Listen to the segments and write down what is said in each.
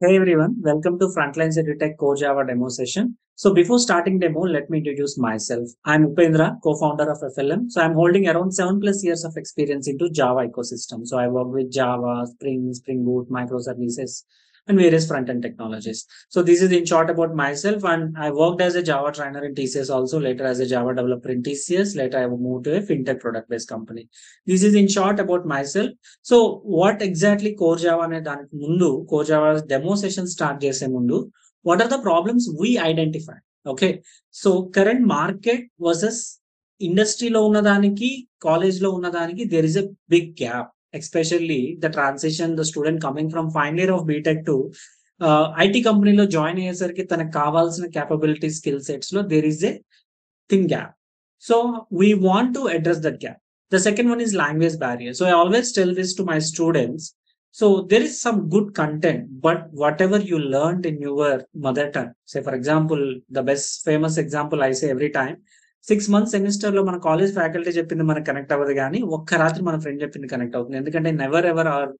Hey everyone, welcome to Frontlines EduTech Core Java demo session. So before starting demo, let me introduce myself. I'm Upendra, co-founder of FLM. So I'm holding around 7+ years of experience into Java ecosystem. So I work with Java, Spring, Spring Boot, microservices, and various front-end technologies. So this is in short about myself. And I worked as a Java trainer in TCS also, later as a Java developer in TCS. Later I moved to a fintech product-based company. This is in short about myself. So what exactly core Java అనే దానికి ముందు core Java demo session start చేసే ముందు what are the problems we identify. Okay, so current market versus ఇండస్ట్రీలో ఉన్నదానికి college లో ఉన్నదానికి there is a big gap, especially the transition the student coming from final year of BTech to IT కంపెనీలో join అయ్యేసరికి తనకు కావాల్సిన capability skill sets లో there is a thin gap. So we want to address that gap. The second one is language barrier. So I always tell this to my students. So there is some good content, but whatever you learned in your mother tongue, say for example, the best famous example I say every time, 6 months semester లో మన college faculty చెప్పింది మనకు connect అవ్వదు, కానీ ఒక్క రాత్రి మన friend చెప్పింది కనెక్ట్ అవుతుంది. ఎందుకంటే నెవర్ ఎవర్ ఆర్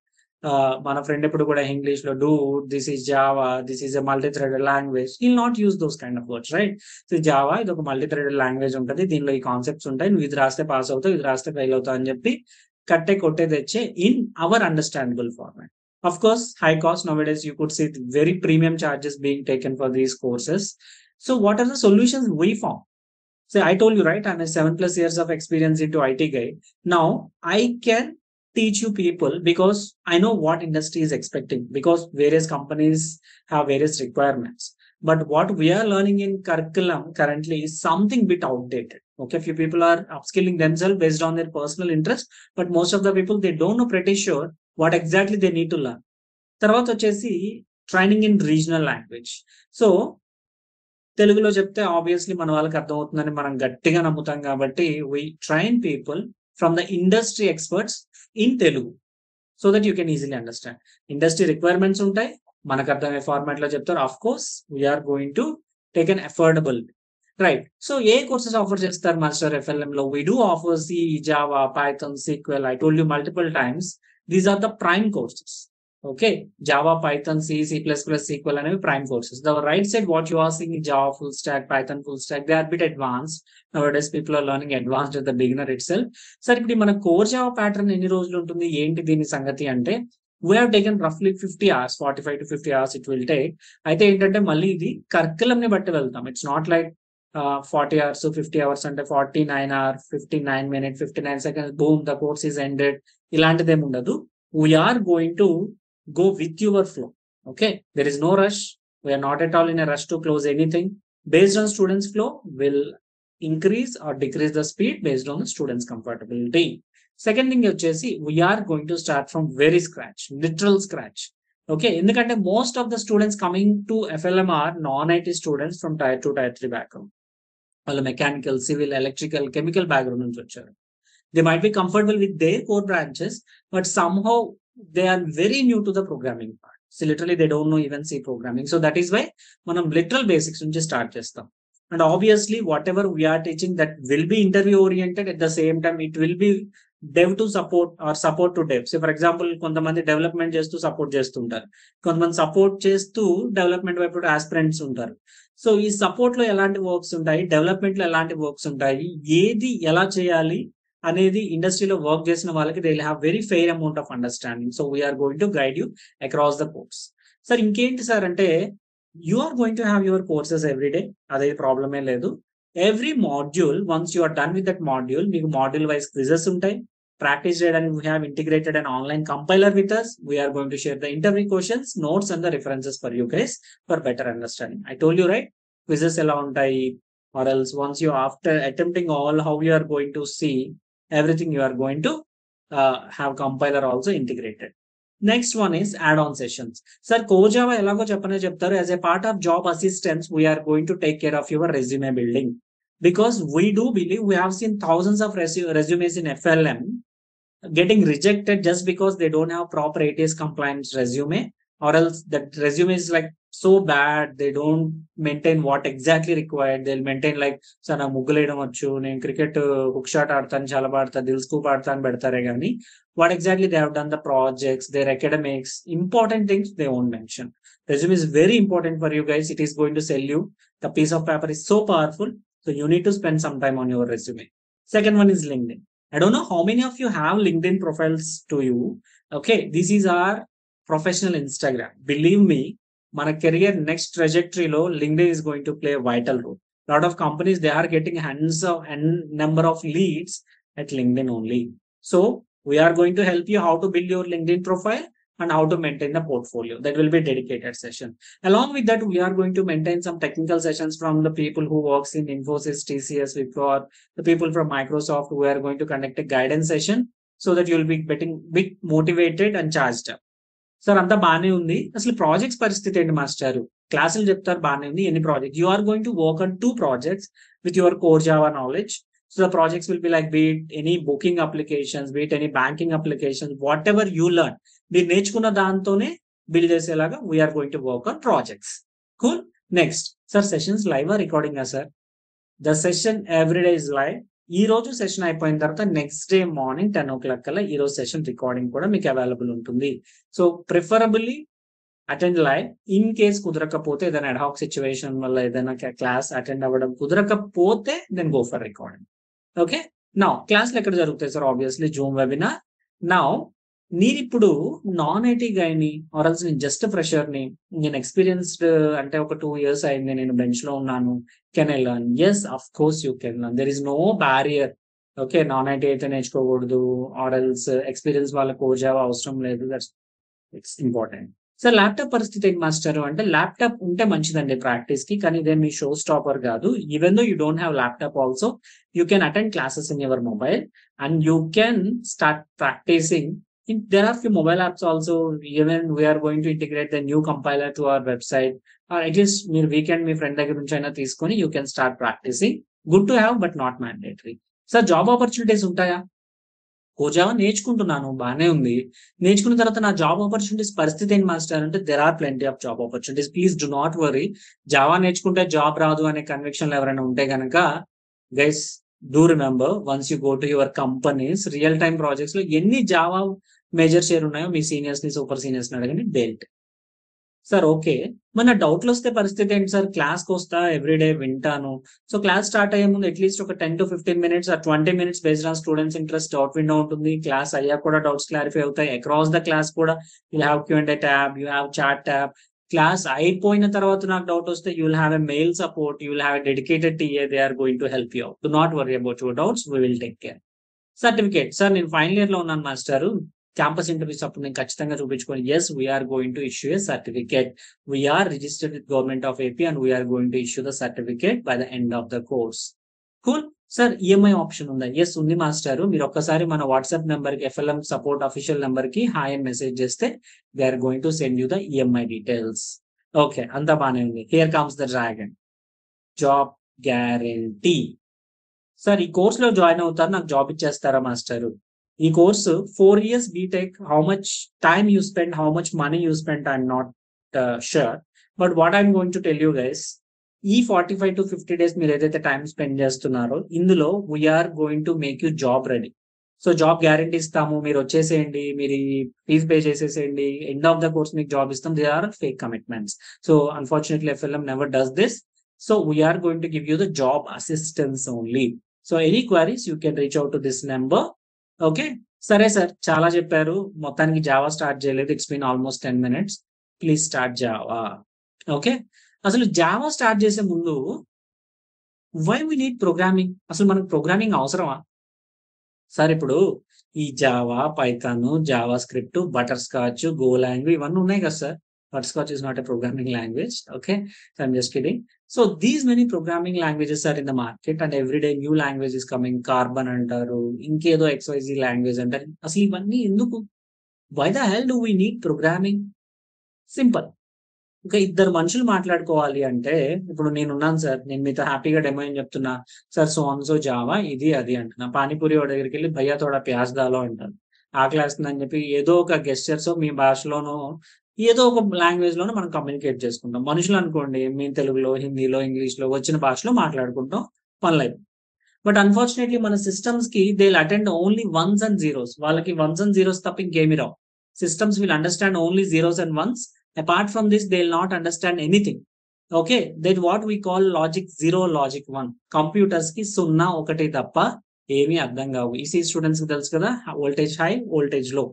మన ఫ్రెండ్ ఎప్పుడు కూడా ఇంగ్లీష్ లో do this is Java, this is a multi threaded language, will not use those kind of words, right? So Java ఇది ఒక మల్టీ థ్రెడెడ్ లాంగ్వేజ్ ఉంటుంది, దీనిలో ఈ కాన్సెప్ట్స్ ఉంటాయి, నువ్వు ఇది రాస్తే పాస్ అవుతావు, ఇది రాస్తే ఫెయిల్ అవుతావు అని చెప్పి కట్టే కొట్టే తెచ్చే in our understandable format. Of course, high cost nowadays, you could see very premium charges being taken for these courses. So what are the solutions we found? So I told you, right, I'm a 7+ years of experience into IT guy. Now I can teach you people because I know what industry is expecting, because various companies have various requirements. But what we are learning in curriculum currently is something bit outdated. Okay, few people are upskilling themselves based on their personal interest, but most of the people, they don't know pretty sure what exactly they need to learn. తర్వాత వచ్చేసి training in regional language. So తెలుగులో చెప్తే obviously మన వాళ్ళకి అర్థమవుతుందని మనం గట్టిగా నమ్ముతాం, కాబట్టి we train people from the industry experts in Telugu, so that you can easily understand. Industry requirements ఉంటాయి, మనకు అర్థమయ్యే ఫార్మాట్ లో చెప్తారు. Of course we're going to take an affordable, right? సో ఏ కోర్సెస్ ఆఫర్ చేస్తారు మాస్టర్ ఎఫ్ఎల్ఎం లో? We do offer C, Java, Python, SQL. I told you multiple times, these are the prime courses. Okay, Java, Python, C, C++, SQL అనేవి prime courses. The right side, what you are seeing, Java full stack, Python full stack, they are a bit advanced. Nowadays, people are learning advanced at the beginner itself. Sir, ఇప్పుడు మన core Java pattern ఎన్ని రోజులు ఉంటుంది, ఏంటి దీని సంగతి అంటే, we have taken roughly 50 hours, 45 to 50 hours it will take. అయితే ఏంటంటే మళ్ళీ ఇది కరికులం ని బట్టి వెళ్తాం. It's not like 40 hours to 50 hours అంటే 49 hours, 59 minutes, 59 seconds, boom, the course is ended. ఇలాంటిది ఏమి ఉండదు. We are going to go with your flow. Okay, there is no rush. We are not at all in a rush to close anything. Based on students flow, will increase or decrease the speed based on the students comfortability. Second thing వచ్చేసి, we are going to start from very scratch, literal scratch. Okay, ఎందుకంటే most of the students coming to FLM are non-IT students from tier 2 tier 3 background. వాళ్ళు mechanical, civil, electrical, chemical background నుంచి వచ్చారు. They might be comfortable with their core branches, but somehow they are very new to the programming part. So literally they don't know even C programming. So that is why మనం literal basics నుంచి start చేస్తాం. And obviously whatever we are teaching, that will be interview oriented. At the same time, it will be dev to support or support to dev. So for example, కొంతమంది development చేస్తూ support చేస్తుంటారు, కొంతమంది support చేస్తూ development వైపు aspirants ఉంటారు. So ఈ support లో ఎలాంటి వర్క్స్ ఉంటాయి, డెవలప్మెంట్ లో ఎలాంటి వర్క్స్ ఉంటాయి, ఏది ఎలా చేయాలి అనేది ఇండస్ట్రీలో వర్క్ చేసిన వాళ్ళకి they have very fair amount of understanding. So we're going to guide you across the course. Sir ఇంకేంటి సార్ అంటే, you are going to have your courses every day, అదే ప్రాబ్లమే లేదు. Every module, once you are done with that module, మీకు module wise quizzes ఉంటాయి. Practice చేయడానికి we have integrated and online compiler with us. We're going to share the interview questions, notes and the references for you guys for better understanding. I told you right, quizzes ఎలా ఉంటాయి, or else once you after attempting all, how you are going to see everything, you are going to have compiler also integrated. Next one is add-on sessions. Sir, core java elago cheppane cheptaru, as a part of job assistance, we are going to take care of your resume building, because we do believe, we have seen thousands of resumes in FLM getting rejected just because they don't have proper ATS compliance resume, or else that resume is like so bad, they don't maintain what exactly required. They'll maintain like, sir నాకు ముగ్గులు వేయడం వచ్చు, నేను cricket hook shot ఆడతాను, చాలా ఆడతా, Dil scoop ఆడతాను పెడతారే కానీ what exactly they have done, the projects, their academics, important things they won't mention. Resume is very important for you guys. It is going to sell you. The piece of paper is so powerful, so you need to spend some time on your resume. Second one is LinkedIn. I don't know how many of you have LinkedIn profiles to you. Okay, this is our professional Instagram. Believe me, మన career next trajectory లో LinkedIn is going to play a vital role. Lot of companies, they are getting number of leads at LinkedIn only. So we are going to help you how to build your LinkedIn profile and how to maintain the portfolio. That will be a dedicated session. Along with that, we are going to maintain some technical sessions from the people who works in Infosys, TCS, Wipro, the people from Microsoft. We are going to conduct a guidance session so that you will be getting bit motivated and charged up. Sir అంతా బాగానే ఉంది, అసలు projects పరిస్థితి ఏంటి మాస్టారు? క్లాసులు చెప్తారు బాగానే ఉంది, ఎన్ని project? You are going to work on 2 projects with your core Java knowledge. So the projects will be like, be it any booking applications, be it any banking applications, whatever you learn, మీరు నేర్చుకున్న దాంతోనే build చేసేలాగా we're going to work on projects. Cool. Next sir, sessions live recording sir? The session everyday is live. ఈ రోజు session అయిపోయిన తర్వాత next day morning 10 o'clock కల్లా ఈ రోజు సెషన్ రికార్డింగ్ కూడా మీకు అవైలబుల్ ఉంటుంది. So preferably attend live. In case కుదరకపోతే ఏదైనా అడ్హాక్ సిచ్యువేషన్ వల్ల ఏదైనా క్లాస్ అటెండ్ అవ్వడం కుదరకపోతే then go for recording. Okay, now క్లాస్లు ఎక్కడ జరుగుతాయి sir? Obviously Zoom webinar. Now నేను ఇప్పుడు నాన్ ఐటీ గైని ఆర్ఎల్స్ నేను జస్ట్ ఫ్రెషర్ని, నేను ఎక్స్పీరియన్స్డ్ అంటే ఒక 2 years అయింది, నేను బెంచ్ లో ఉన్నాను. Can I learn? Yes, of course you can learn. There is no barrier. Okay, non IT అయితే నేర్చుకోకూడదు, ఆర్ఎల్స్ ఎక్స్పీరియన్స్ వాళ్ళకు జావా అవసరం లేదు. That's it's important. Sir laptop పరిస్థితి ఏంటి మాస్టర్ అంటే, ల్యాప్టాప్ ఉంటే మంచిదండి ప్రాక్టీస్ కి, కానీ ఇదే మీ షో స్టాపర్ కాదు. Even though you don't have laptop also, you can attend classes in your mobile and you can start practicing. There are few mobile apps also. Even we are going to integrate the new compiler to our website. Or at least మీరు weekend మీ friend దగ్గర నుంచి అయినా తీసుకొని you can start practicing. Good to have but not mandatory. Sir job opportunities ఉంటాయా? కోజావా నేర్చుకుంటున్నాను, బాగానే ఉంది. నేర్చుకున్న తర్వాత నా జాబ్ ఆపర్చునిటీస్ పరిస్థితి ఏంటి మాస్టర్ అంటే, there are plenty of job opportunities. Please do not worry. Java నేర్చుకుంటే జాబ్ రాదు అనే కన్విక్షన్ ఎవరైనా ఉంటే కనుక, guys do remember, once you go to your companies, real time projects లో ఎన్ని జావా మేజర్ షేర్ ఉన్నాయో మీ సీనియర్స్ ని, సూపర్ సీనియర్స్ ని అడగండి. డెల్ట్. సార్ ఓకే, మన డౌట్లు వస్తే పరిస్థితి ఏంటి సార్? క్లాస్కి వస్తా, ఎవ్రీడే వింటాను. సో క్లాస్ స్టార్ట్ అయ్యే ముందు అట్లీస్ట్ ఒక 10 to 15 minutes or 20 minutes based on students interest doubt window ఉంటుంది. క్లాస్ అయ్యాక కూడా డౌట్స్ క్లారిఫై అవుతాయి. అక్రాస్ ద క్లాస్ కూడా you have Q&A tab, you have chat tab. Class అయిపోయిన తర్వాత నాకు డౌట్ వస్తే you will have a mail support, you will have a dedicated TA. They are going to help you out. Do not worry about your doubts, we will take care. Certificate sir, నేను final year లో ఉన్నాను మాస్టారు. Campus interviews అప్పుడు నేను ఖచ్చితంగా చూపించుకొని, yes we are going to issue a certificate. We are registered with government of AP and we are going to issue the certificate by the end of the course. Cool. Sir EMI option ఉందా? Yes ఉంది మాస్టారు. మీరు ఒక్కసారి మన WhatsApp number కి, FLM support official number కి hi అని message చేస్తే they are going to send you the EMI details. Okay, అంతా బానే ఉంది. Here comes the dragon, job guarantee. Sir ఈ కోర్స్ లో జాయిన్ అవుతారు, నాకు జాబ్ ఇచ్చేస్తారా మాస్టారు? ఈ course 4 years BTech. How much time you spend, how much money you spend, I'm not sure. But what I'm going to tell you guys, ఈ 45 to 50 days మీరు ఏదైతే టైం స్పెండ్ చేస్తున్నారో, ఇందులో we're going to make you job ready. So job guarantee ఇస్తాము, మీరు వచ్చేసేయండి, మీరు fees pay చేసేసేయండి, ఎండ్ ఆఫ్ ద కోర్స్ మీకు జాబ్ ఇస్తాం. They are fake commitments. So unfortunately FLM never does this. So we're going to give you the job assistance only. So any queries you can reach out to this number. Okay, సరే sir, చాలా చెప్పారు, మొత్తానికి Java start చేయలేదు. It's been almost 10 minutes. Please start Java. Okay, అసలు Java start చేసే ముందు why we need programming? అసలు మనకు ప్రోగ్రామింగ్ అవసరమా సార్? ఇప్పుడు ఈ Java, Python, JavaScript, butterscotch, Golang ఇవన్నీ ఉన్నాయి కదా sir. Butterscotch is not a programming language. Okay, so I'm just kidding. So these many programming languages are in the market and every day new language is coming. Carbon antaru, inkedo XYZ language antaru. Asli ivanni enduku? Why the hell do we need programming? Simple. Okay, ఇద్దరు మనుషులు మాట్లాడుకోవాలి అంటే, ఇప్పుడు నేనున్నాను sir, నేను మీతో హ్యాపీగా demo అని చెప్తున్నా sir, so on so Java ఇది అది అంటున్నా. పానీపూరి వాడి దగ్గరికి వెళ్ళి భయ్యా తోడా ప్యాజ్ దాలో అంటాను. ఆకలేస్తుందని చెప్పి ఏదో ఒక గెస్చర్స్ మీ భాషలోనో ఏదో ఒక లాంగ్వేజ్ లోనే మనం కమ్యూనికేట్ చేసుకుంటాం. మనుషులు అనుకోండి, మేము తెలుగులో, హిందీలో, ఇంగ్లీష్లో వచ్చిన భాషలో మాట్లాడుకుంటాం, పనులైపోయి. బట్ అన్ఫార్చునేట్లీ మన సిస్టమ్స్ కి they attend only ones and zeros. వాళ్ళకి వన్స్ అండ్ జీరోస్ తప్ప ఇంకేమి రావు. Systems will understand only zeros and ones. Apart from this they will not understand anything. Okay, that what we call logic zero, logic one. Computers కి 0, 1 తప్ప ఏమీ అర్థం కావు. EC students కి తెలుసు కదా, వోల్టేజ్ హై, వోల్టేజ్ లో.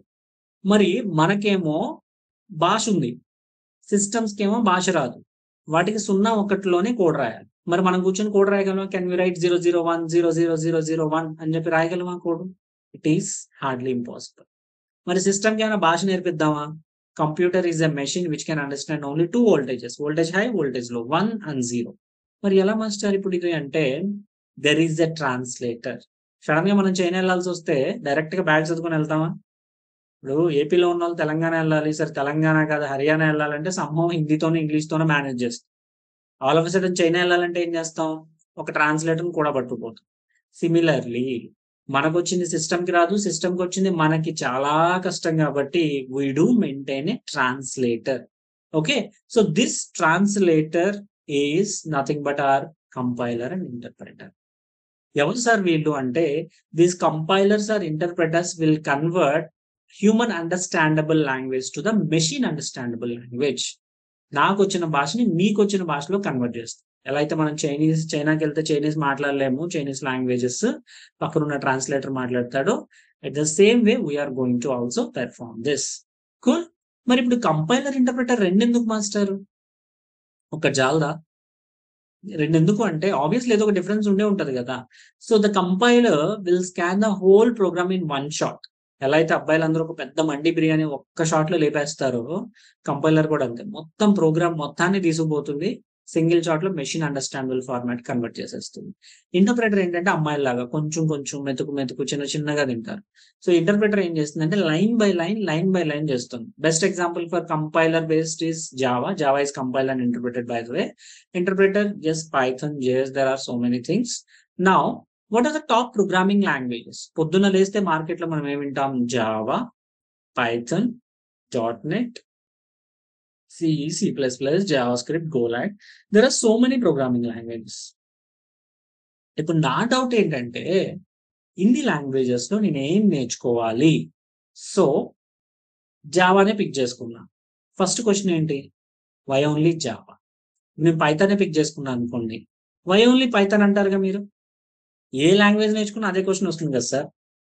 మరి మనకేమో భాష ఉంది, సిస్టమ్స్ కి ఏమో భాష రాదు. వాటికి 0, 1లోనే కోడ్ రాయాలి. మరి మనం కూర్చొని కోడ్ రాయగలమా? కెన్ వి రైట్ 001 00001 అని చెప్పి రాయగలమా code? It is hardly impossible. మరి సిస్టమ్ కి ఏమైనా భాష నేర్పిద్దామా? Computer is a machine which can understand only 2 voltages, voltage high, voltage low, 1 and 0. మరి ఎలా మాస్టర్ ఇప్పుడు ఇది అంటే, there is a translator. Sudden గా మనం చైనా వెళ్ళాల్సి వస్తే డైరెక్ట్ గా బ్యాగ్ చదువుకొని వెళ్తామా? ఇప్పుడు ఏపీలో ఉన్న వాళ్ళు తెలంగాణ వెళ్ళాలి, సరే తెలంగాణ కాదు హర్యానా వెళ్ళాలంటే సంభవం హిందీతోనో ఇంగ్లీష్తోనో మేనేజ్ చేస్తాం. ఆల్ ఆఫ్ సడన్ చైనా వెళ్ళాలంటే ఏం చేస్తాం? ఒక ట్రాన్స్లేటర్ కూడా పట్టుకుపోతాం. సిమిలర్లీ మనకు వచ్చింది సిస్టమ్ కి రాదు, సిస్టమ్ కి వచ్చింది మనకి చాలా కష్టం కాబట్టి we do maintain a translator. Okay, so this translator is nothing but our compiler and interpreter. ఎవరు సార్ వీళ్ళు అంటే, these compilers or interpreters will convert human understandable language to the machine understandable language. నాకు వచ్చిన భాషని మీకు వచ్చిన భాషలో convert చేస్తాం. ఎలా అయితే మనం చైనాకి వెళ్తే చైనీస్ మాట్లాడలేము, చైనీస్ లాంగ్వేజెస్ పక్కన ఉన్న ట్రాన్స్లేటర్ మాట్లాడతాడు. At the same way we're going to also perform this. Cool. మరి ఇప్పుడు కంపైలర్ ఇంటర్ప్రెటర్ రెండెందుకు మాస్టర్? ఒక జాల్దా? రెండెందుకు అంటే ఆబ్వియస్లీ ఏదో ఒక డిఫరెన్స్ ఉండే ఉంటది కదా. So the compiler will scan the whole program in 1 shot. ఎలా అయితే అబ్బాయిలందరూ ఒక పెద్ద మండి బిర్యానీ ఒక్క షాట్ లో లేపేస్తారో, కంపైలర్ కూడా అంతే. మొత్తం ప్రోగ్రామ్ మొత్తాన్ని తీసుకుపోతుంది, సింగిల్ షాట్ లో మెషిన్ అండర్స్టాండబుల్ ఫార్మాట్ కన్వర్ట్ చేసేస్తుంది. ఇంటర్ప్రెటర్ ఏంటంటే అమ్మాయిలాగా కొంచెం కొంచెం మెతుకు మెతుకు చిన్నగా తింటారు. సో ఇంటర్ప్రెటర్ ఏం చేస్తుందంటే లైన్ బై లైన్ చేస్తుంది. Best example for compiler based is Java. Java is compiled and interpreted by the way. Interpreter, yes, Python, JS, there are so many things. Now, what are the top programming languages? పొద్దున్న లేస్తే మార్కెట్లో మనం ఏమి వింటాం? Java, Python, .NET, C, C++, JavaScript, Golang. There are so many programming languages. ఇప్పుడు నా doubt ఏంటంటే, ఇన్ని లాంగ్వేజెస్ లో నేను ఏం నేర్చుకోవాలి? సో జావానే పిక్ చేసుకున్నా. ఫస్ట్ క్వశ్చన్ ఏంటి? Why only Java? నేను పైథానే పిక్ చేసుకున్నాను అనుకోండి, వై ఓన్లీ పైథాన్ అంటారుగా మీరు. ఏ లాంగ్వేజ్ నేర్చుకున్నా అదే క్వశ్చన్ వస్తుంది కదా సార్.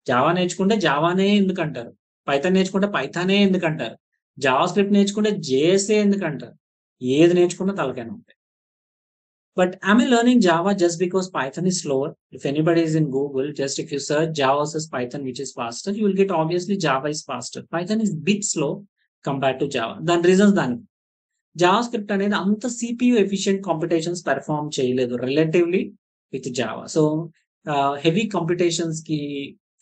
జావా నేర్చుకుంటే జావానే ఎందుకు అంటారు? పైథాన్ నేర్చుకుంటే పైథానే ఎందుకు అంటారు? జావా స్క్రిప్ట్ నేర్చుకుంటే జేఎస్ఏ ఎందుకు అంటారు? ఏది నేర్చుకున్నా తలకైనా ఉంటాయి. But am I learning Java just because Python is slower? If anybody is in Google, just if you search Java versus Python, which is faster, you will get obviously Java is faster. Python is bit slow compared to Java. దాని reasons దానికి. Java script అనేది అంత CPU efficient competitions perform చేయలేదు relatively with Java. So heavy competitions కి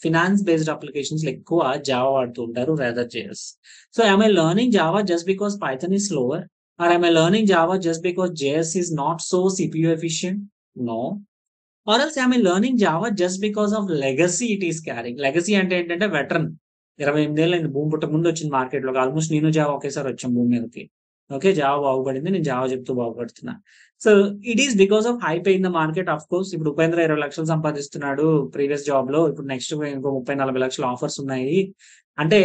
finance based applications ఎక్కువ Java వాడుతూ ఉంటారు rather JS. So am I learning Java just because Python is slower, or am I learning Java just because JS is not so CPU efficient? No. Or else am I learning Java just because of legacy it is carrying? Legacy అంటే ఏంటంటే veteran, 28 ఏళ్ళు అయింది భూమి పుట్ట ముందు వచ్చింది మార్కెట్లోకి. Almost నేను జావా ఒకేసారి వచ్చాం భూమి మీదకి. ఓకే, జావా బాగుపడింది, నేను జావా చెప్తూ బాగుపడుతున్నా. So it is because of hype in the market. Of course ఇప్పుడు ఉపేంద్ర 20 లక్షలు సంపాదిస్తున్నాడు ప్రీవియస్ జాబ్ లో, ఇప్పుడు నెక్స్ట్ ఇంకో 30-40 లక్షల ఆఫర్స్ ఉన్నాయి అంటే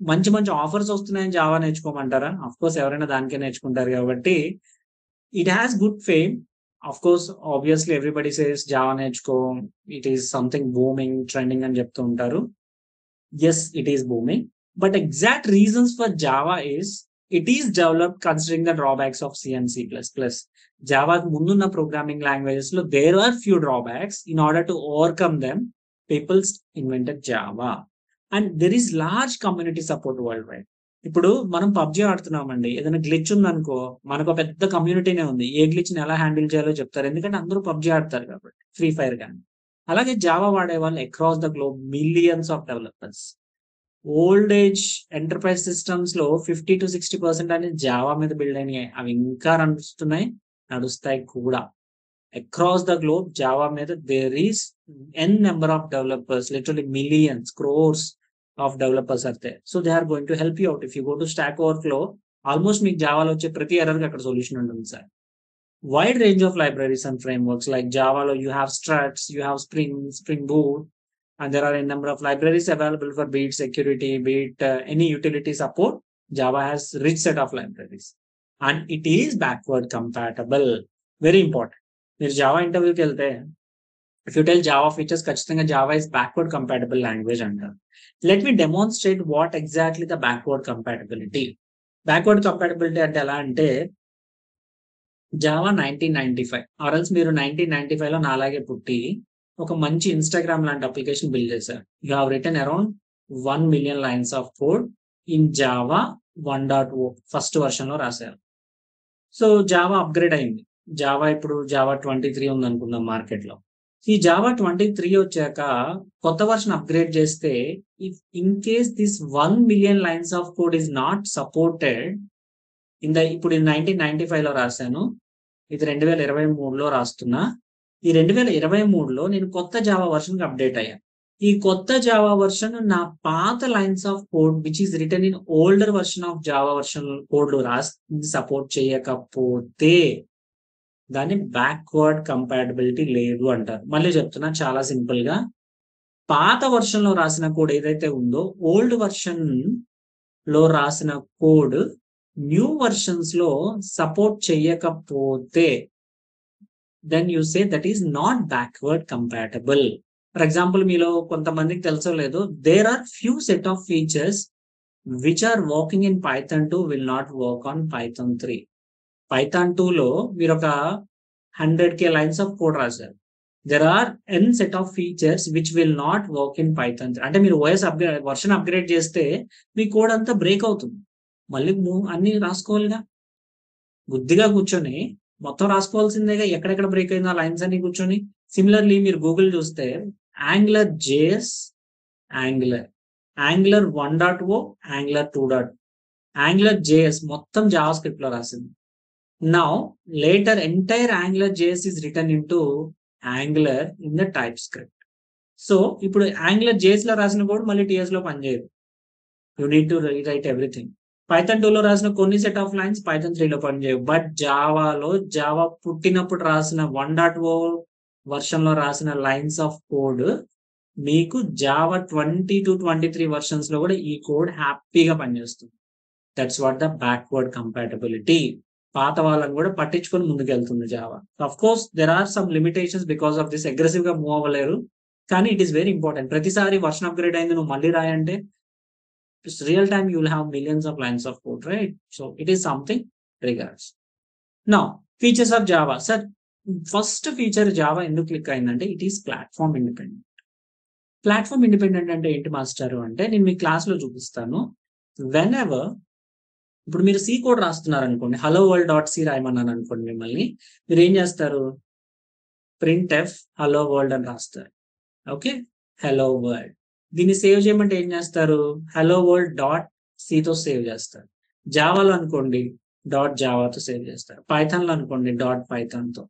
మంచి మంచి ఆఫర్స్ వస్తున్నాయని జావా నేర్చుకోమంటారా? ఆఫ్ కోర్స్ ఎవరైనా దానికే నేర్చుకుంటారు కాబట్టి it has good fame. Of course obviously everybody says Java నేర్చుకో, it is something booming trending అని చెప్తూ ఉంటారు. Yes, it is booming, but exact reasons for Java is it is developed considering the drawbacks of C and C++. Java ముందున్న programming languages లో there are few drawbacks. In order to overcome them, people invented Java. And there is large community support worldwide. ఇప్పుడు మనం PUBG ఆడుతున్నామండి, ఏదైనా glitch ఉందనుకో మనకు పెద్ద కమ్యూనిటీనే ఉంది. ఏ glitch ని ఎలా హ్యాండిల్ చేయాలో చెప్తారు, ఎందుకంటే అందరూ పబ్జి ఆడతారు కాబట్టి, ఫ్రీ ఫైర్ కానీ. అలాగే జావా వాడే వాళ్ళు across the globe millions of developers. Old age enterprise systems లో 50-60% అనేది జావా మీద బిల్డ్ అయినాయి. అవి ఇంకా నడుస్తాయి కూడా. అక్రాస్ ద గ్లోబ్ జావా మీద there is an number of developers, literally millions, crores of developers are there. So they are going to help you out. If you go to Stack Overflow, almost మీకు జావాలో వచ్చే ప్రతి ఎర్రర్కి అక్కడ solution ఉంటుంది sir. Wide range of libraries and frameworks like Java, you have struts, you have Spring Boot, and there are a number of libraries available for be it security, be it any utility support. Java has rich set of libraries, and it is backward compatible. Very important. మీరు Java interview కి వెళ్తే if you tell Java features, ఖచ్చితంగా Java is backward compatible language అంటారు. Let me demonstrate what exactly the backward compatibility. Backward compatibility అంటే ఎలా అంటే Java 1995 ఆర్ఎల్స్ మీరు 1995 లో నాలాగే పుట్టి ఒక మంచి ఇన్స్టాగ్రామ్ లాంటి అప్లికేషన్ బిల్డ్ చేశారు. You have written around 1 million lines of code in Java 1.0 first version లో రాశారు. సో జావా అప్గ్రేడ్ అయింది. జావా ఇప్పుడు జావా 23 ఉంది అనుకుందాం మార్కెట్ లో. ఈ జావా 23 వచ్చాక కొత్త వర్షన్ అప్గ్రేడ్ చేస్తే if in case this 1 million lines of code is not supported ఇప్పుడు 1995 లో రాశాను, ఇది 2023లో రాస్తున్నా. ఈ 2023లో నేను కొత్త జావా వర్షన్ కి అప్డేట్ అయ్యాను. ఈ కొత్త జావా వర్షన్ నా పాత lines of code which is return in older version of Java version code లో సపోర్ట్ చేయకపోతే దాన్ని బ్యాక్వర్డ్ కంపాటబిలిటీ లేదు అంటారు. మళ్ళీ చెప్తున్నా చాలా సింపుల్ గా, పాత వర్షన్ లో రాసిన కోడ్ ఏదైతే ఉందో ఓల్డ్ వర్షన్ లో రాసిన కోడ్ న్యూ వర్షన్స్ లో సపోర్ట్ చేయకపోతే then you say that is not backward compatible. For example మీలో కొంతమందికి తెలుసో లేదో, there are few set of features which are working in Python 2 will not work on Python 3. Python 2 లో మీరు ఒక 100K lines of code రాశారు. There are an set of features which will not work in Python 3. అంటే మీరు OS version upgrade చేస్తే మీ code అంతా break అవుతుంది. మళ్ళీ అన్ని రాసుకోవాలిగా, బుద్ధిగా కూర్చొని మొత్తం రాసుకోవాల్సిందేగా, ఎక్కడెక్కడ బ్రేక్ అయిందో ఆ లైన్స్ అన్ని కూర్చొని. సిమిలర్లీ మీరు గూగుల్ చూస్తే angular JS, angular 1.0, angular 2.0, angular JS మొత్తం జావా స్క్రిప్ట్ లో రాసింది. Now later entire angular JS is return in to angular in the type script. So ఇప్పుడు యాంగులర్ జేఎస్ లో రాసిన కోడ్ మళ్ళీ టీఎస్ లో పనిచేయదు. You need to rewrite everything. Python 2 లో రాసిన కొన్ని సెట్ ఆఫ్ లైన్స్ పైథాన్ 3 లో పనిచేయవు. బట్ జావాలో జావా పుట్టినప్పుడు రాసిన 1.0 వర్షన్ లో రాసిన లైన్స్ ఆఫ్ కోడ్ మీకు జావా 20 to 23 వర్షన్స్ లో కూడా ఈ కోడ్ హ్యాపీగా పనిచేస్తుంది. That's what the backward compatibility. పాత వాళ్ళని కూడా పట్టించుకొని ముందుకెళ్తుంది జావా. Of course there are some limitations because of this, aggressive గా మూవ్ అవ్వలేరు. కానీ ఇట్ ఈస్ వెరీ ఇంపార్టెంట్. ప్రతిసారి వర్షన్ అప్గ్రేడ్ అయింది నువ్వు మళ్ళీ రాయంటే real time you will have millions of lines of code, right? So it is something regards. Now features of Java. Sir, first feature Java ఎందుకు click అయిందంటే it is platform independent. Platform independent అంటే ఏంటి master అంటే నేను మీ class లో చూపిస్తాను. whenever ఇప్పుడు మీరు సి కోడ్ రాస్తున్నారు అనుకోండి, hello world.c రాయమన్నాను అనుకోండి, మిమ్మల్ని మీరు ఏం చేస్తారు, printf hello world అని రాస్తారు. Okay, hello world. దీన్ని సేవ్ చేయమంటే ఏం చేస్తారు, హలో వరల్డ్ డాట్ సితో సేవ్ చేస్తారు. జావాలో అనుకోండి డాట్ జావాతో సేవ్ చేస్తారు. పైథాన్లో అనుకోండి డాట్ పైథాన్తో.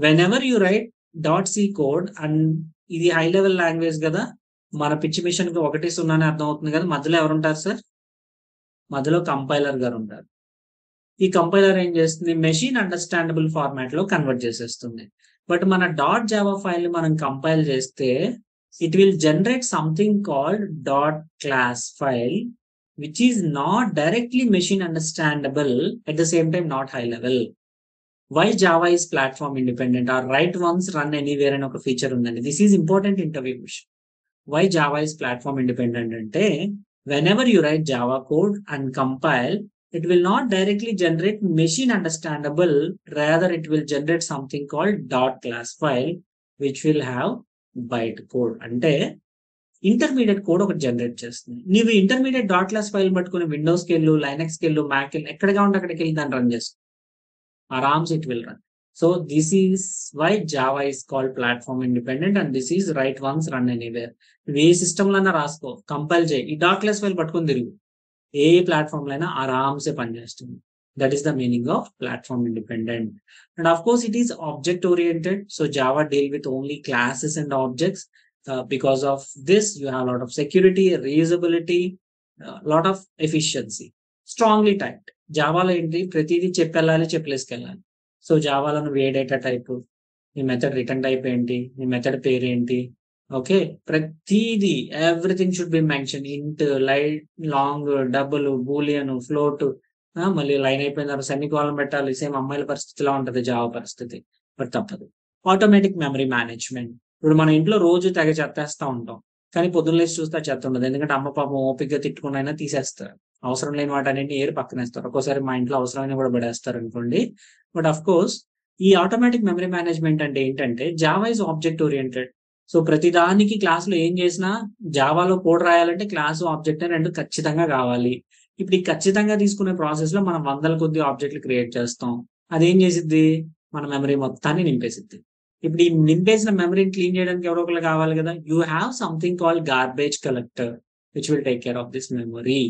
Whenever you write dot C code, and ఇది హై లెవెల్ లాంగ్వేజ్ కదా, మన పిచ్చి మిషన్కి 1-0 అర్థం అవుతుంది కదా, మధ్యలో ఎవరు ఉంటారు సార్, మధ్యలో కంపైలర్ గారు ఉంటారు. ఈ కంపైలర్ ఏం చేస్తుంది, మెషిన్ అండర్స్టాండబుల్ ఫార్మాట్ లో కన్వర్ట్ చేసేస్తుంది. బట్ మన డాట్ జావా ఫైల్ ని మనం కంపైల్ చేస్తే it will generate something called dot class file which is not directly machine understandable, at the same time not high level. Why Java is platform independent or write once run anywhere అని ఒక feature ఉందండి. This is important interview question. Why Java is platform independent అంటే whenever you write Java code and compile, it will not directly generate machine understandable, rather it will generate something called dot class file which will have byte code. అంటే intermediate code ఒకటి generate చేస్తుంది. నీవు intermediate dot class file పట్టుకుని విండోస్కి వెళ్ళు, లైనక్స్కి వెళ్ళు, Mac వెళ్ళు, ఎక్కడ కావాలంటే అక్కడికి వెళ్ళి దాన్ని రన్ చేస్తుంది. ఆరామ్స్ it will run. So this is why Java is called platform independent and this is write once run anywhere. నువ్వు ఏ సిస్టమ్ లో రాసుకో, కంపైల్ చేయి, ఈ డాట్ క్లాస్ ఫైల్ పట్టుకుని తిరుగు, ఏ ప్లాట్ఫామ్ లో అయినా ఆరామ్సే పనిచేస్తుంది. That is the meaning of platform independent. And of course it is object oriented. So Java deal with only classes and objects. Because of this you have a lot of security, reusability, lot of efficiency. Strongly typed. జావాలో ఏంటి ప్రతిదీ చెప్పెళ్ళాలి, చెప్పలేసుకెళ్ళాలి. So జావాలో నువ్వు ఏ data type, నీ method return type ఏంటి, నీ method పేరేంటి, okay. ప్రతీదీ everything should be mention. ఇంట్, light, long, double, Boolean, float, మళ్ళీ లైన్ అయిపోయిన తర్వాత సెమికోలన్ పెట్టాలి. సేమ్ అమ్మాయిల పరిస్థితిలా ఉంటది జావా పరిస్థితి. బట్ తప్పదు. Automatic memory management. ఇప్పుడు మన ఇంట్లో రోజు తెగ చెత్తేస్తా ఉంటాం. కానీ పొద్దున్న లేసి చూస్తే ఆ చెత్త ఉండదు. ఎందుకంటే అమ్మ పాపం ఓపికగా తిట్టుకునైనా తీసేస్తారు. అవసరం లేని వాటన్నిటిని ఏరి పక్కనేస్తారు. ఒక్కోసారి మా ఇంట్లో అవసరమైనవి కూడా పడేస్తారనుకోండి. బట్ ఆఫ్‌కోర్స్ ఈ ఆటోమేటిక్ మెమరీ మేనేజ్మెంట్ అంటే ఏంటంటే Java is object oriented. So ప్రతి దానికి క్లాస్‌లో ఏం చేసినా జావాలో కోడ్ రాయాలంటే క్లాసు, ఆబ్జెక్ట్ అని 2 ఖచ్చితంగా కావాలి. ఇప్పుడు ఈ ఖచ్చితంగా తీసుకునే ప్రాసెస్‌లో మనం వందల కొద్దీ ఆబ్జెక్ట్‌లు క్రియేట్ చేస్తాం. అదేం చేసిద్ది? మన మెమరీ మొత్తాన్ని నింపేసిద్ది. ఇప్పుడు ఈ నింపేసిన మెమరీని క్లీన్ చేయడానికి ఎవరో ఒకళ్ళు కావాలి కదా! You have something called garbage collector which will take care of this memory.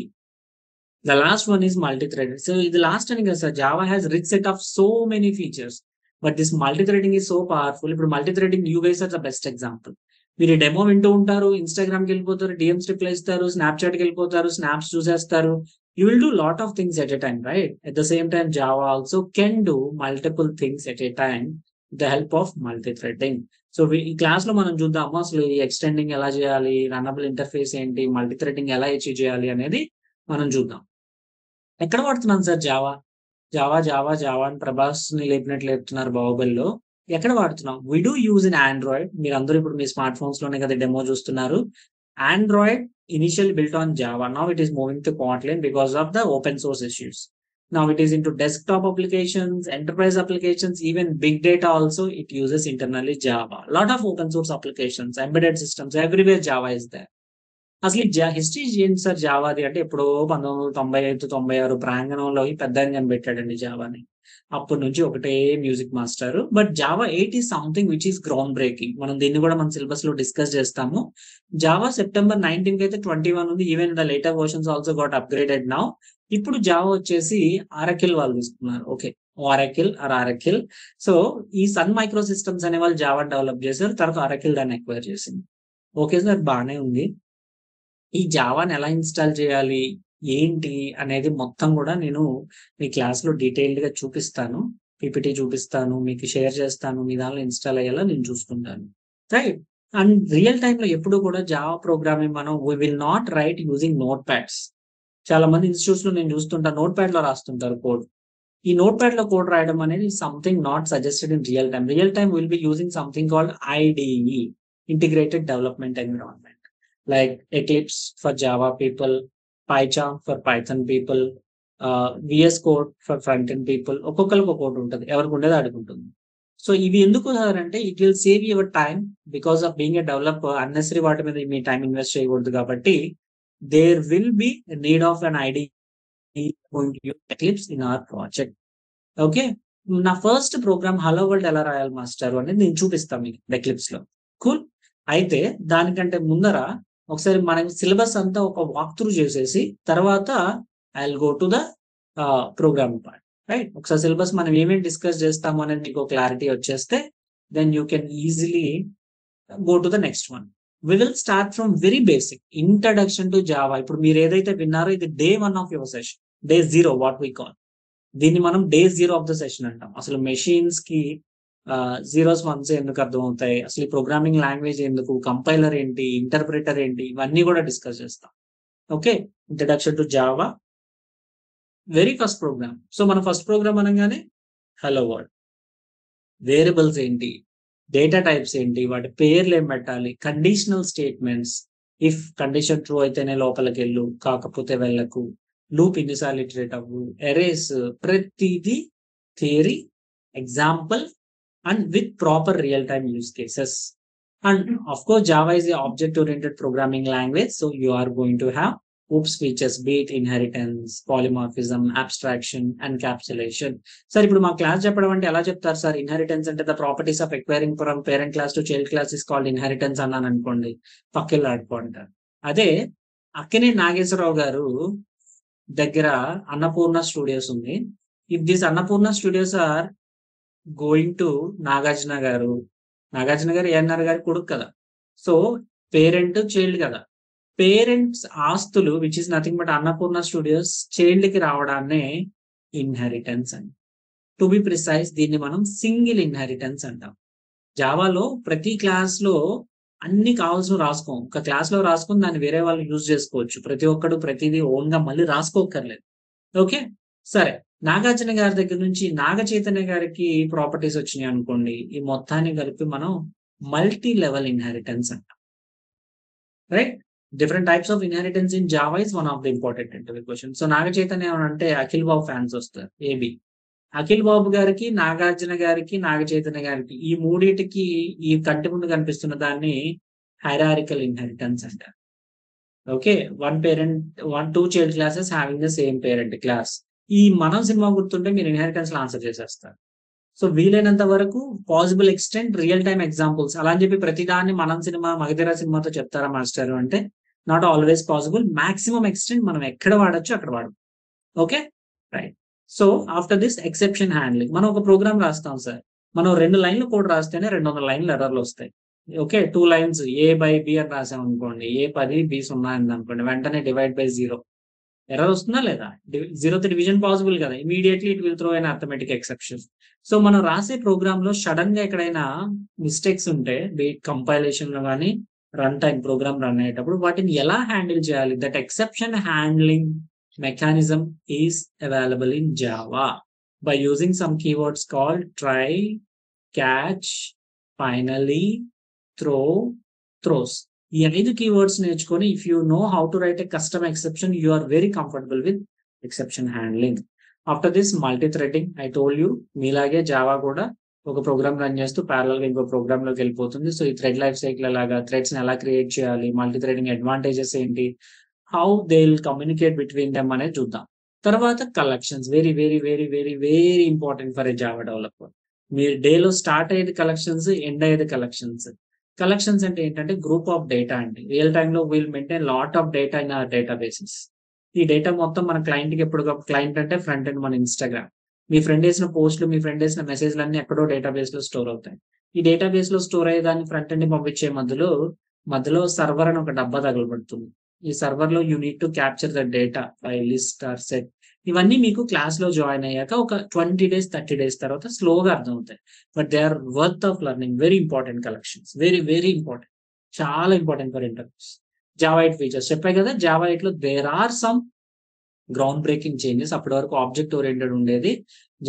The last one is multi-threaded. So the last one is Java has rich set of so many features, but this multi-threading is so powerful. ఇప్పుడు multi-threading you guys are the best example. మీరు ఈ demo వింటూ ఉంటారు, ఇన్‌స్టాగ్రామ్‌కి వెళ్ళిపోతారు, DMs reply ఇస్తారు, స్నాప్‌చాట్‌కి వెళ్ళిపోతారు, snaps చూసేస్తారు. You will do lot of things at a time, right? At the same time, Java also can do multiple things at a time with the help of multi-threading. So ఈ క్లాస్‌లో మనం చూద్దాము అసలు ఈ extending ఎలా చేయాలి, runnable interface ఏంటి, multithreading ఎలా అచీవ్ చేయాలి అనేది మనం చూద్దాం. ఎక్కడ వాడుతున్నాను sir Java? Java, Java, Java అని 'ప్రభాస్‌ని' లేపినట్టు లేపుతున్నారు 'బాహుబలిలో'. ఎక్కడ వాడుతున్నాం? We do use in Android. మీరందరూ ఇప్పుడు మీ స్మార్ట్ ఫోన్స్‌లోనే కదా డెమో చూస్తున్నారు. Android initially built on Java. Now it is moving to Kotlin because of the open source issues. Now it is into desktop applications, enterprise applications, even big data also it uses internally Java. Lot of open source applications, embedded systems, everywhere Java is there. అసలు ఈ history ఏంటి sir జావాది అంటే ఎప్పుడో 1995, 96 ప్రాంగణంలో ఈ పెద్దాయన కనిపెట్టాడండి జావాని. అప్పటి నుంచి ఒకటే music master. But Java 8 is something which is ground breaking. మనం దీన్ని కూడా మన సిలబస్ లో డిస్కస్ చేస్తాము. జావా సెప్టెంబర్ 19 అయితే 21 ఉంది. Even the later versions also got upgraded now. ఇప్పుడు జావా వచ్చేసి ఆరకిల్ వాళ్ళు తీసుకున్నారు. ఓకే. ఆరకిల్. సో ఈ సన్ మైక్రో సిస్టమ్స్ అనే వాళ్ళు జావా డెవలప్ చేశారు. తర్వాత ఆరకిల్ దాన్ని అక్వైర్ చేసింది. ఓకే సార్ బానే ఉంది. ఈ జావాని ఎలా ఇన్‌స్టాల్ చేయాలి? ఏంటి? అనేది మొత్తం గూడా నేను మీ క్లాస్‌లో డీటెయిల్డ్‌గా చూపిస్తాను. పీపీటీ చూపిస్తాను. మీకు షేర్ చేస్తాను. మీ దానిలో ఇన్‌స్టాల్ అయ్యేలా నేను చూసుకుంటాను. రైట్. అండ్ రియల్ టైమ్‌లో ఎప్పుడు కూడా జావా ప్రోగ్రామింగ్ మనం we will not write using notepads. చాలా మంది ఇన్‌స్టిట్యూట్స్‌లో నేను చూస్తుంటా నోట్‌ప్యాడ్‌లో రాస్తుంటారు కోడ్. ఈ నోట్‌ప్యాడ్‌లో కోడ్ రాయడం అనేది something not suggested in real time. Real time will be using something called IDE integrated development environment. Like Eclipse for Java people, PyCharm for Python people, VS Code for front end people. ఒక్కొక్కరికి ఒక code ఉంటది. ఎవరికి ఉండేది ఆడికి ఉంటుంది. So ఇవి ఎందుకు sir అంటే it will save your time because of being a developer unnecessary వాటి మీద మీ టైం ఇన్వెస్ట్ చేయకూడదు కాబట్టి there will be need of an IDE going to use Eclipse in our project. Okay. నా ఫస్ట్ ప్రోగ్రామ్ హలో వరల్డ్ ఎలా రాయాలి master అనేది నేను చూపిస్తాను మీకు Eclipse లో. కూల్. అయితే దానికంటే ముందర ఒకసారి మనం సిలబస్ అంతా ఒక వాక్ త్రూ చేసేసి తర్వాత I will go to the programming part. Right. ఒకసారి సిలబస్ మనం ఏమేమి డిస్కస్ చేస్తాము అనేది మీకు క్లారిటీ వచ్చేస్తే then you can easily go to the next one. We will start from very basic introduction to Java. ఇప్పుడు మీరు ఏదైతే విన్నారో ఇది day 1 of your session. Day 0 what we call. దీన్ని మనం డే 0 ఆఫ్ ద సెషన్ అంటాం. అసలు మెషిన్స్ కి జీరోస్, వన్స్ ఎందుకు అర్థమవుతాయి? అసలు ఈ ప్రోగ్రామింగ్ లాంగ్వేజ్ ఎందుకు? కంపైలర్ ఏంటి? ఇంటర్ప్రిటర్ ఏంటి? ఇవన్నీ కూడా డిస్కస్ చేస్తాం. Okay. Introduction to Java very first program. So మన ఫస్ట్ ప్రోగ్రామ్ అనగానే హలో వరల్డ్. వేరియబుల్స్ ఏంటి? డేటా టైప్స్ ఏంటి? వాటి పేర్లు ఏం పెట్టాలి? Conditional statements. If condition true అయితేనే లోపలికెళ్ళు, కాకపోతే వెళ్ళకు. లూప్ ఎన్నిసార్లు ఇటరేట్ అవ్వు. ఎరేస్ ప్రతిదీ theory, example and with proper real-time use cases. And of course, Java is a object-oriented programming language. So you are going to have OOPS features, be it inheritance, polymorphism, abstraction, encapsulation. Sir, ఇప్పుడు మా class చెప్పడం అంటే ఎలా చెప్తారు సార్? Inheritance అంటే the properties of acquiring from parent class to child class is called inheritance అన్నాను అనుకోండి. పక్కెళ్ళి ఆడుకుంటారు. అదే అక్కినే నాగేశ్వరరావు గారు దగ్గర అన్నపూర్ణ స్టూడియోస్ ఉంది. If this Annapurna Studios are going to Nagarjuna garu ANR గారి కొడుకు కదా. సో పేరెంట్ చైల్డ్ కదా. పేరెంట్స్ ఆస్తులు which is nothing but Annapurna Studios child కి రావడాన్ని ఇన్హెరిటెన్స్ అని. టు బి ప్రిసైజ్ దీన్ని మనం సింగిల్ ఇన్హెరిటెన్స్ అంటాం. జావాలో ప్రతి క్లాస్ లో అన్ని కావాల్సిన రాసుకోం. ఒక క్లాస్ లో రాసుకొని దాన్ని వేరే వాళ్ళు యూజ్ చేసుకోవచ్చు. ప్రతి ఒక్కడు ప్రతిదీ ఓన్ గా మళ్ళీ రాసుకోక్కర్లేదు. ఓకే, సరే. నాగార్జున గారి దగ్గర నుంచి నాగ చైతన్య గారికి ప్రాపర్టీస్ వచ్చినాయి అనుకోండి, ఈ మొత్తాన్ని కలిపి మనం మల్టీ లెవెల్ ఇన్హెరిటెన్స్ అంటాం. Right? Different types of inheritance in Java is one of the important interview question. So Naga Chaitanya అంటే అఖిల్ బాబు ఫ్యాన్స్ వస్తారు, ఏబి. అఖిల్ బాబు గారికి, నాగార్జున గారికి, నాగ చైతన్య గారికి, ఈ మూడిటికి ఈ కంటి ముందు కనిపిస్తున్న దాన్ని హైరారికల్ ఇన్హెరిటెన్స్ అంటారు. Okay, one two child classes having the same parent class. ఈ మనం సినిమా గుర్తుంటే మీరు ఇన్హెరిటెన్స్ లో ఆన్సర్ చేసేస్తారు. సో వీలైనంత వరకు possible extent real time examples. అలా అని చెప్పి ప్రతిదాన్ని మనం సినిమా, మగధీర సినిమాతో చెప్తారా మాస్టర్ అంటే not always possible. Maximum extent మనం ఎక్కడ వాడచ్చు అక్కడ వాడచ్చు. Okay, right. So after this exception handling, మనం ఒక ప్రోగ్రామ్ రాస్తాం సార్. మనం 2 లైన్లు కోడ్ రాస్తేనే 200 లైన్లు ఎర్రర్లు వస్తాయి. Okay, 2 lines A by B అని రాసాం అనుకోండి, A 10 B 0 అయింది అనుకోండి, వెంటనే డివైడ్ బై 0 ఎర్రర్ వస్తుందా లేదా? 0తో డివిజన్ పాసిబుల్ కదా, immediately it will throw an arithmetic exception. So మనం రాసే ప్రోగ్రామ్ లో సడన్ గా ఎక్కడైనా మిస్టేక్స్ ఉంటే, కంపైలేషన్ లో కానీ రన్ టైం ప్రోగ్రామ్ రన్ అయ్యేటప్పుడు వాటిని ఎలా హ్యాండిల్ చేయాలి, that exception handling mechanism is available in Java by using some keywords called try, catch, finally, throw, throws. ఈ 5 keywords నేర్చుకొని if you know how to write a custom exception, you are very comfortable with exception handling. After this multi-threading, I told you, మీలాగే Java కూడా ఒక program run చేస్తూ parallel గా ఇంకో programme లోకి వెళ్ళిపోతుంది. సో ఈ థ్రెడ్ లైఫ్ సైకిల్ లాగా థ్రెడ్స్ ని ఎలా క్రియేట్ చేయాలి, మల్టీ థ్రెడింగ్ అడ్వాంటేజెస్ ఏంటి, how they will communicate between them అనేది చూద్దాం. తర్వాత collections, very very very very very important for a Java developer. మీరు డేలో స్టార్ట్ అయ్యేది కలెక్షన్స్, ఎండ్ అయ్యేది కలెక్షన్స్. కలెక్షన్స్ అంటే ఏంటంటే గ్రూప్ ఆఫ్ డేటా అండి. రియల్ టైమ్ లో will maintain lot of data in our data basis. ఈ డేటా మొత్తం మన క్లయింట్ కి ఎప్పుడు, క్లయింట్ అంటే ఫ్రంట్ ఎండ్ మన ఇన్స్టాగ్రామ్. మీ ఫ్రెండ్ వేసిన పోస్టులు, మీ ఫ్రెండ్ వేసిన మెసేజ్లు అన్ని ఎక్కడో డేటాబేస్ లో స్టోర్ అవుతాయి. ఈ డేటాబేస్ లో స్టోర్ అయ్యేదాన్ని ఫ్రంట్ ఎండ్ పంపించే మధ్యలో సర్వర్ అని ఒక డబ్బా తగలబడుతుంది. ఈ సర్వర్ లో you need to capture the data by list or set. ఇవన్నీ మీకు క్లాస్ లో జాయిన్ అయ్యాక ఒక 20 days 30 days తర్వాత స్లోగా అర్థం అవుతాయి. But they are worth of learning. Very important collections, very very important, చాలా important for interviews. Java 8 features చెప్పాయి కదా. జావా 8 లో there are some ground breaking changes. అప్పటి వరకు ఆబ్జెక్ట్ ఓరియంటెడ్ ఉండేది,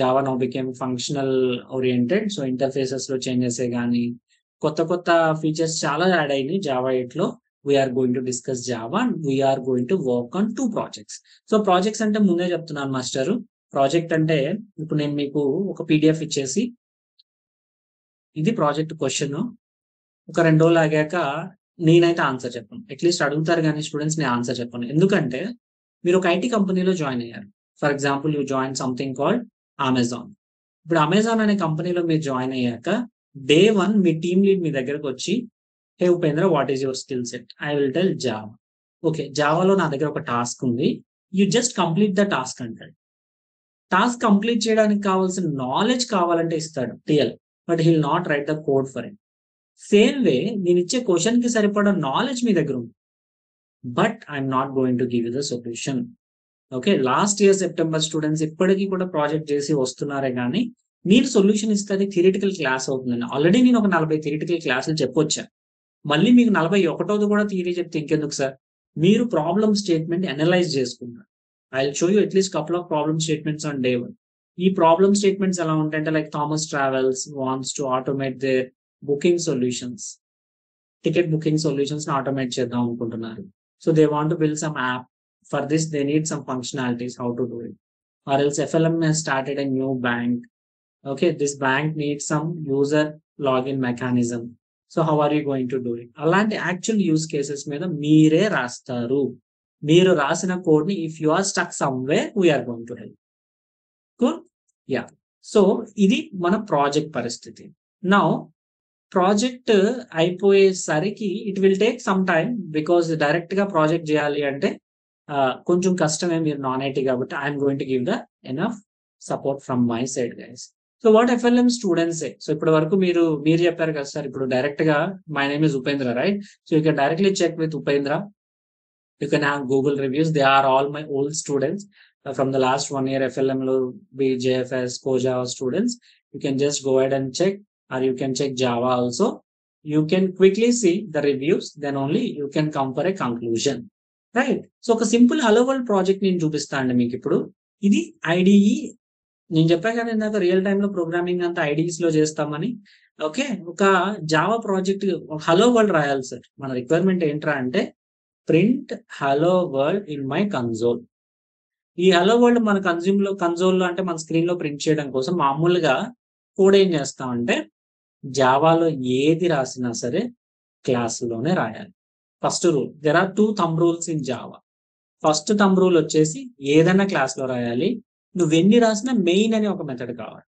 Java now became functional oriented. So interfaces లో changes కానీ కొత్త కొత్త ఫీచర్స్ చాలా యాడ్ అయినాయి జావా 8 లో. We are going to discuss Java and we are going to work on 2 projects. So projects అంటే ముందే చెప్తున్నాను మాస్టర్. ప్రాజెక్ట్ అంటే ఇప్పుడు నేను మీకు ఒక PDF ఇచ్చేసి ఇది ప్రాజెక్ట్ క్వశ్చన్, ఒక 2 రోజులు ఆగాక నేనైతే ఆన్సర్ చెప్పను. అట్లీస్ట్ అడుగుతారు కానీ స్టూడెంట్స్ నేను ఆన్సర్ చెప్పను. ఎందుకంటే మీరు ఒక IT కంపెనీలో జాయిన్ అయ్యారు. For example you join something called Amazon. ఇప్పుడు అమెజాన్ అనే కంపెనీలో మీరు జాయిన్ అయ్యాక డే 1 మీ టీమ్ లీడ్ మీ దగ్గరకు వచ్చి, hey Upendra, what is your skill set? I will tell Java. Okay, జావాలో నా దగ్గర ఒక టాస్క్ ఉంది, you just complete the task అంటాడు. టాస్క్ కంప్లీట్ చేయడానికి కావాల్సిన నాలెడ్జ్ కావాలంటే ఇస్తాడు TL, but he'll not write the code for it. Same way నేను ఇచ్చే క్వశ్చన్ కి సరిపడా నాలెడ్జ్ మీ దగ్గర ఉంది, but I'm not going to give you the solution. Okay, last year September students ఇప్పటికీ కూడా ప్రాజెక్ట్ చేసి వస్తున్నారే కానీ మీరు సొల్యూషన్ ఇస్తే థియరిటికల్ క్లాస్ అవుతుందండి. ఆల్రెడీ నేను ఒక 40 థియరిటికల్ క్లాసులు చెప్పొచ్చా, మళ్ళీ మీకు 41వ కూడా థియరీ చెప్తే ఇంకెందుకు సార్? మీరు ప్రాబ్లమ్ స్టేట్మెంట్ అనలైజ్ చేసుకున్నారు. I will show you at least couple of problem statements on day 1. ఈ ప్రాబ్లమ్ స్టేట్మెంట్స్ ఎలా ఉంటాయంటే, like Thomas Travels wants to automate their booking solutions, ticket booking solutions automate చేద్దాం అనుకుంటున్నారు. So they want to build some app. For this they need some functionalities, how to do it. Or else FLM has started a new bank. Okay, this bank needs some user login mechanism. So how are you going to do it? అలాంటి actual use cases మీద మీరే రాస్తారు. మీరు రాసిన code ని if you are stuck somewhere we're going to help. Good, yeah. So ఇది మన project పరిస్థితి. నౌ ప్రాజెక్ట్ అయిపోయేసరికి it will take some time, because direct గా ప్రాజెక్ట్ చేయాలి అంటే కొంచెం కష్టమే. మీరు నాన్ ఐటీ కాబట్టి I'm going to give the enough support from my side guys. So what FLM students ఏ. సో ఇప్పటి వరకు మీరు చెప్పారు కదా సార్, ఇప్పుడు డైరెక్ట్ గా my name is Upendra, right? So you can directly check with Upendra. You can have Google reviews. They are all my old students. from the last 1 year FLM lo be JFS core Java students, you can just go ahead and check, or you can check Java also. You can quickly see the reviews, then only you can come for a conclusion, right? So ఒక simple hello world project నేను చూపిస్తాను అండి మీకు ఇప్పుడు. ఇది IDE. నేను చెప్పాను కదా ఇందాక రియల్ టైమ్ లో ప్రోగ్రామింగ్ అంతా IDEs లో చేస్తామని. ఓకే, ఒక జావా ప్రాజెక్ట్ హలో వరల్డ్ రాయాలి సార్. మన రిక్వైర్మెంట్ ఏంట్రా అంటే print hello world in my console. ఈ హలో వరల్డ్ మన కన్సోల్లో అంటే మన స్క్రీన్ లో ప్రింట్ చేయడం కోసం మామూలుగా కోడ్ ఏం చేస్తామంటే జావాలో ఏది రాసినా సరే క్లాసులోనే రాయాలి. First rule, there are 2 thumb rules in Java. First thumb rule వచ్చేసి ఏదైనా క్లాస్ లో రాయాలి. నువ్వెన్ని రాసినా మెయిన్ అనే ఒక మెథడ్ కావాలి.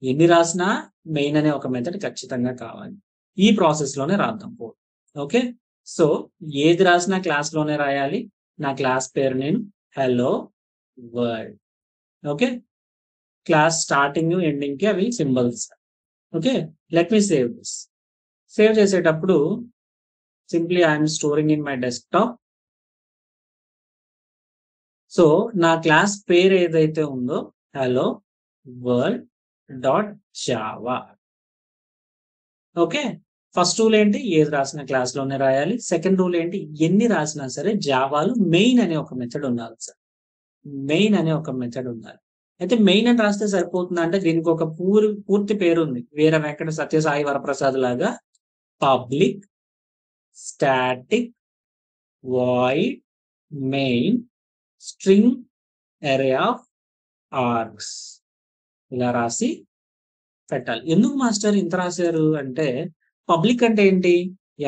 ఎన్ని రాసినా మెయిన్ అనే ఒక మెథడ్ ఖచ్చితంగా కావాలి. ఈ ప్రాసెస్ లోనే రాద్దాం కోడ్. ఓకే, సో ఏది రాసినా క్లాస్ లోనే రాయాలి. నా క్లాస్ పేరు నేను hello world. Okay, class starting ending కి అవి symbols. Okay, let me save this. Save చేసేటప్పుడు simply I'm storing in my desktop. So నా క్లాస్ పేరు ఏదైతే ఉందో hello world dot Java. Okay, first rule ఏంటి, ఏది రాసిన క్లాస్ లోనే రాయాలి. సెకండ్ రూల్ ఏంటి, ఎన్ని రాసినా సరే జావాలో మెయిన్ అనే ఒక మెథడ్ ఉండాలి సార్. మెయిన్ అనే ఒక మెథడ్ ఉండాలి. అయితే మెయిన్ అని రాస్తే సరిపోతుందా అంటే దీనికి ఒక పూర్తి పేరు ఉంది. వీర వెంకట సత్యసాయి వరప్రసాద్ లాగా public static void main string అరే ఆఫ్ ఆర్గ్స్ ఇలా రాసి పెట్టాలి. ఎందుకు మాస్టర్ ఇంత రాశారు అంటే పబ్లిక్ అంటే ఏంటి,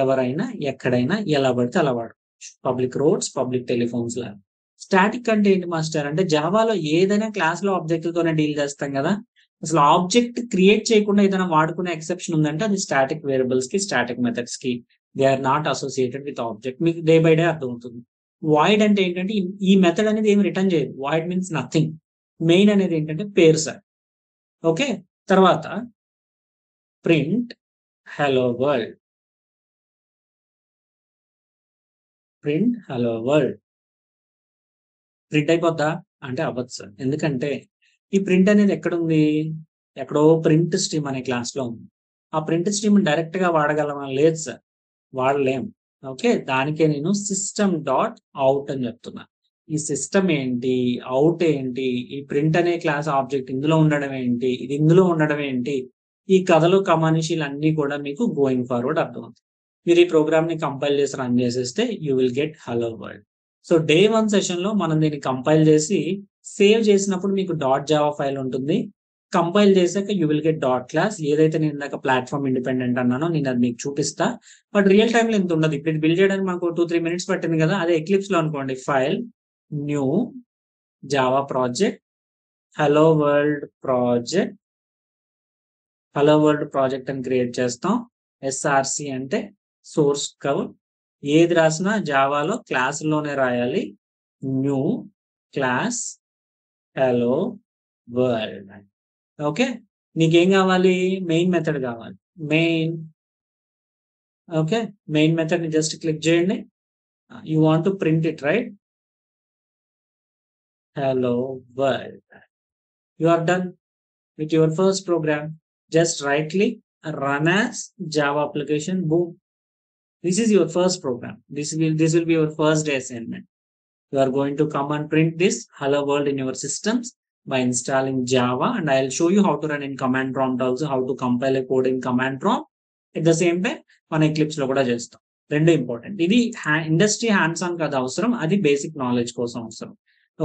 ఎవరైనా ఎక్కడైనా ఎలా పడితే అలా వాడుకోవచ్చు. పబ్లిక్ రోడ్స్, పబ్లిక్ టెలిఫోన్స్ లాగా. స్టాటిక్ అంటే ఏంటి మాస్టర్ అంటే జావాలో ఏదైనా క్లాస్ లో ఆబ్జెక్ట్ తోనే డీల్ చేస్తాం కదా. అసలు ఆబ్జెక్ట్ క్రియేట్ చేయకుండా ఏదైనా వాడుకునే ఎక్సెప్షన్ ఉందంటే అది స్టాటిక్ వేరియబుల్స్ కి, స్టాటిక్ మెథడ్స్ కి. They are not associated with object. మీకు డే బై డే అర్థమవుతుంది. వాయిడ్ అంటే ఏంటంటే ఈ మెథడ్ అనేది ఏమి రిటర్న్ చేయదు. Void means nothing. మెయిన్ అనేది ఏంటంటే పేరు సార్. ఓకే, తర్వాత print hello world. Print hello world print అయిపోద్దా అంటే అవ్వదు సార్. ఎందుకంటే ఈ ప్రింట్ అనేది ఎక్కడుంది, ఎక్కడో ప్రింట్ స్ట్రీమ్ అనే క్లాస్ లో ఉంది. ఆ ప్రింట్ స్ట్రీమ్ డైరెక్ట్ గా వాడగలమా, లేదు సార్, వాడలేం. ఓకే, దానికే నేను సిస్టమ్ డాట్ అవుట్ అని చెప్తున్నా. ఈ సిస్టమ్ ఏంటి, అవుట్ ఏంటి, ఈ ప్రింట్ అనే క్లాస్ ఆబ్జెక్ట్ ఇందులో ఉండడం ఏంటి, ఇది ఇందులో ఉండడం ఏంటి, ఈ కథలు కమానిషీలు అన్ని కూడా మీకు గోయింగ్ ఫార్వర్డ్ అర్థమవుతుంది. మీరు ఈ ప్రోగ్రామ్ ని కంపైల్ చేసి రన్ చేసేస్తే you will get hello world. So day 1 session లో మనం దీన్ని కంపైల్ చేసి సేవ్ చేసినప్పుడు మీకు డాట్ జావా ఫైల్ ఉంటుంది. కంపైల్ చేశాక you will get dot class. ఏదైతే నేను ఇందాక ప్లాట్ఫామ్ ఇండిపెండెంట్ అన్నానో నేను అది మీకు చూపిస్తా. బట్ రియల్ టైమ్ లో ఎంత ఉండదు. ఇప్పుడు ఇది బిల్డ్ చేయడానికి మాకు 2-3 మినిట్స్ పట్టింది కదా. అదే ఎక్లిప్స్ లో అనుకోండి, file new Java project hello world project, hello world project అని క్రియేట్ చేస్తాం. SRC అంటే సోర్స్ కవర్. ఏది రాసినా జావాలో క్లాస్ లోనే రాయాలి. New class hello world. Okay, నీకేం కావాలి, మెయిన్ మెథడ్ కావాలి. మెయిన్. ఓకే, మెయిన్ మెథడ్ ని జస్ట్ క్లిక్ చేయండి. You want to print it right, hello world. You are done with your first program. Just right click, run as Java application, boom. This is your first program. This will be your first day assignment. You are going to come and print this hello world in your systems by installing Java, and I'll show you how to run in command prompt also, how to compile a code in command prompt. At the same time మన Eclipse లో కూడా చేస్తాం. రెండు important. ఇది industry hands on కదా అవసరం, అది basic knowledge కోసం అవసరం.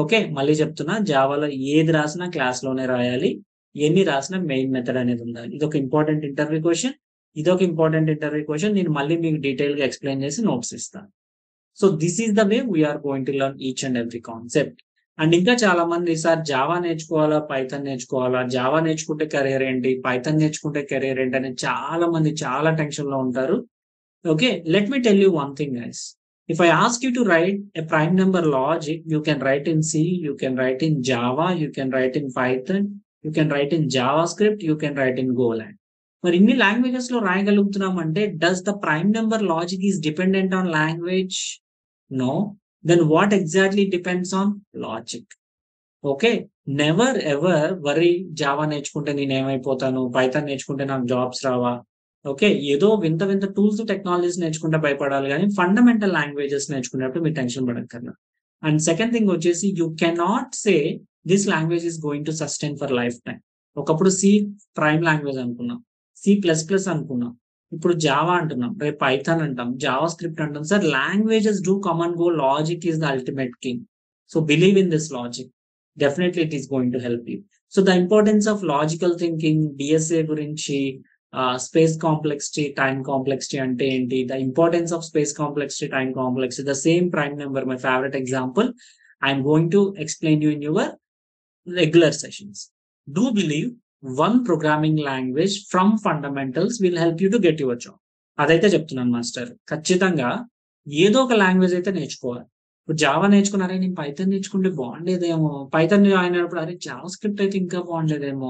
ఓకే, మళ్ళీ చెప్తున్నా, జావాలో ఏది రాసినా క్లాస్ లోనే రాయాలి. ఎన్ని రాసినా మెయిన్ మెథడ్ అనేది ఉండాలి. ఇదొక ఇంపార్టెంట్ ఇంటర్వ్యూ క్వశ్చన్. నేను మళ్ళీ మీకు డీటెయిల్ గా ఎక్స్ప్లెయిన్ చేసి నోట్స్ ఇస్తాను. So this is the way we're going to learn each and every concept. And ఇంకా చాలా మంది సార్ జావా నేర్చుకోవాలా, పైథాన్ నేర్చుకోవాలా, జావా నేర్చుకుంటే కెరీర్ ఏంటి, పైథాన్ నేర్చుకుంటే కెరీర్ ఏంటి అని చాలా మంది చాలా టెన్షన్ లో ఉంటారు. Okay, let me tell you one thing guys. If I ask you to write a prime number logic, you can write in C, you can write in Java, you can write in Python, you can write in JavaScript, you can write in Golang. మరి ఇన్ని languages లో రాయగలుగుతున్నాం అంటే does the prime number logic is dependent on language? No. Then what exactly depends on logic? Okay. Never ever worry Java నేర్చుకుంటే నేనేమైపోతాను? Python నేర్చుకుంటే నాకు jobs రావా? ఓకే. ఏదో వింత వింత టూల్స్, టెక్నాలజీస్ నేర్చుకుంటే భయపడాలి గానీ, ఫండమెంటల్ లాంగ్వేజెస్ నేర్చుకునేటప్పుడు మీరు టెన్షన్ పడక్కర్లా. అండ్ సెకండ్ థింగ్ వచ్చేసి you cannot say this language is going to sustain for life time. ఒకప్పుడు సి ప్రైమ్ లాంగ్వేజ్ అనుకున్నాం. సి ప్లస్ ప్లస్ అనుకున్నాం. ఇప్పుడు జావా అంటున్నాం. రేపు పైథాన్ అంటాం. జావా స్క్రిప్ట్ అంటాం. Sir languages do come and go. Logic is the ultimate king. So believe in this logic. Definitely it is going to help you. So the importance of logical thinking, DSA గురించి, space complexity, time complexity అంటే ఏంటి, the importance of space complexity, time complexity, the same prime number, my favourite example, I'm going to explain you in your regular sessions. Do believe one programming language from fundamentals will help you to get your job. అదైతే చెప్తున్నాను master. ఖచ్చితంగా ఏదో ఒక language అయితే నేర్చుకోవాలి. ఇప్పుడు Java నేర్చుకున్నారే, నేను Python నేర్చుకుంటే బాగుండేదేమో, పైథాన్ అయినప్పుడు అరే జావా స్క్రిప్ట్ అయితే ఇంకా బాగుండేదేమో,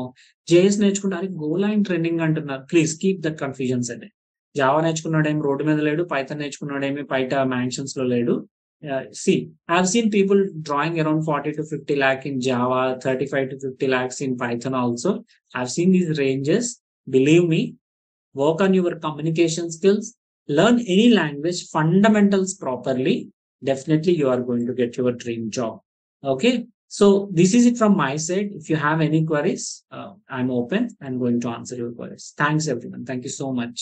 జేఎస్ నేర్చుకుంటే అరే గోలైన్ ట్రెండింగ్ అంటున్నారు. ప్లీజ్ కీప్ దట్ కన్ఫ్యూజన్స్ అదే. జావా నేర్చుకున్నాడేమి రోడ్డు మీద లేడు, పైథాన్ నేర్చుకున్నాడేమి బయట మ్యాన్షన్స్ లో లేడు. See, I've seen people drawing around 40 to 50 lakh in Java, 35 to 50 lakhs in Python also. I've seen these ranges. Believe me, work on your communication skills, learn any language fundamentals properly. Definitely, you are going to get your dream job. Okay. So, this is it from my side. If you have any queries, I'm open and going to answer your queries. Thanks, everyone. Thank you so much.